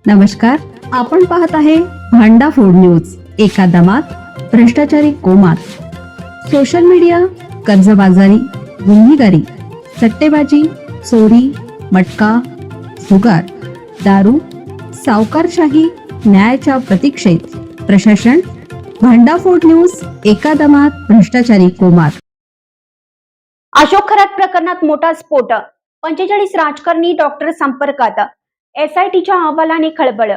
नमस्कार, आपण पाहत आहे भांडा फोड न्यूज. एका दमात भ्रष्टाचारी कोमात. सोशल मीडिया, कर्जबाजारी, गुन्हेगारी, सट्टेबाजी, चोरी, मटका, जुगार, दारू, सावकारशाही, न्यायाच्या प्रतीक्षेत प्रशासन. भांडाफोड न्यूज. एका दमात भ्रष्टाचारी कोमात. अशोक खरात प्रकरणात मोठा स्फोट. 45 राजकारणी डॉक्टर संपर्कात. एसआयटीच्या अहवालाने खळबळ.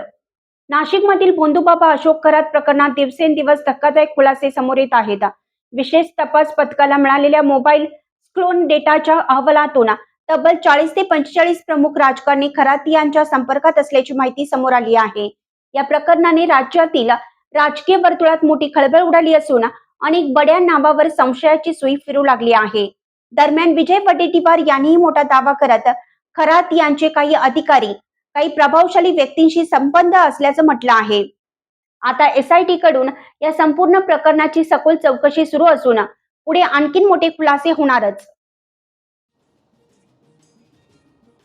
नाशिकमधील भोंदूबाबा अशोक खरात प्रकरणात दिवसेंदिवस धक्कादायक खुलासे समोर येत आहेत. विशेष तपास पथकाला मिळालेल्या मोबाईल स्क्रोन डेटाच्या अहवालातून तब्बल 40 ते 45 प्रमुख राजकारणी खरात यांच्या संपर्कात असल्याची माहिती समोर आली आहे. या प्रकरणाने राज्यातील राजकीय वर्तुळात मोठी खळबळ उडाली असून अनेक बड्या नावावर संशयाची सुई फिरू लागली आहे. दरम्यान विजय वडेट्टीवार यांनीही मोठा दावा करत खरात यांचे काही अधिकारी काही प्रभावशाली व्यक्तींशी संबंध असल्याचं म्हटलं आहे. आता एसआयटी कडून या संपूर्ण प्रकरणाची सखोल चौकशी सुरू असून पुढे आणखीन मोठे खुलासे होणारच.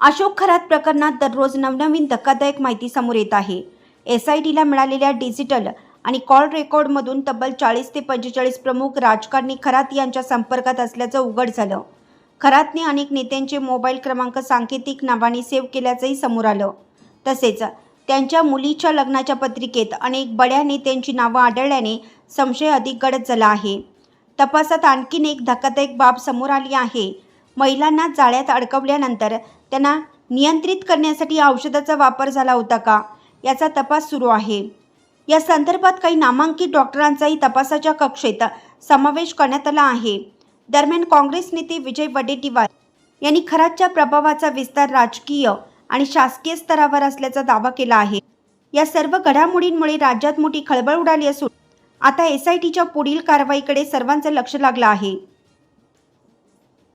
अशोक खरात प्रकरणात दररोज नवनवीन धक्कादायक माहिती समोर येत आहे. एसआयटीला मिळालेल्या डिजिटल आणि कॉल रेकॉर्डमधून तब्बल 40 ते 45 प्रमुख राजकारणी खरात यांच्या संपर्कात असल्याचं उघड झालं. खरातने अनेक नेत्यांचे मोबाईल क्रमांक सांकेतिक नावाने सेव्ह केल्याचंही समोर आलं. तसेच त्यांच्या मुलीच्या लग्नाच्या पत्रिकेत अनेक बड्या नेत्यांची नावं आढळल्याने संशय अधिक गडद झाला आहे. तपासात आणखीन एक धक्कादायक बाब समोर आली आहे. महिलांना जाळ्यात अडकवल्यानंतर त्यांना नियंत्रित करण्यासाठी औषधाचा वापर झाला होता का, याचा तपास सुरू आहे. या संदर्भात काही नामांकित डॉक्टरांचाही तपासाच्या कक्षेत समावेश करण्यात आला आहे. दरम्यान काँग्रेस नेते विजय वडेट्टीवार यांनी खरातच्या प्रभावाचा विस्तार राजकीय आणि शासकीय स्तरावर असल्याचा दावा केला आहे. या सर्व घडामोडींमुळे राज्यात मोठी खळबळ उडाली असून आता एसआयटीच्या पुढील कारवाईकडे सर्वांचं लक्ष लागलं आहे.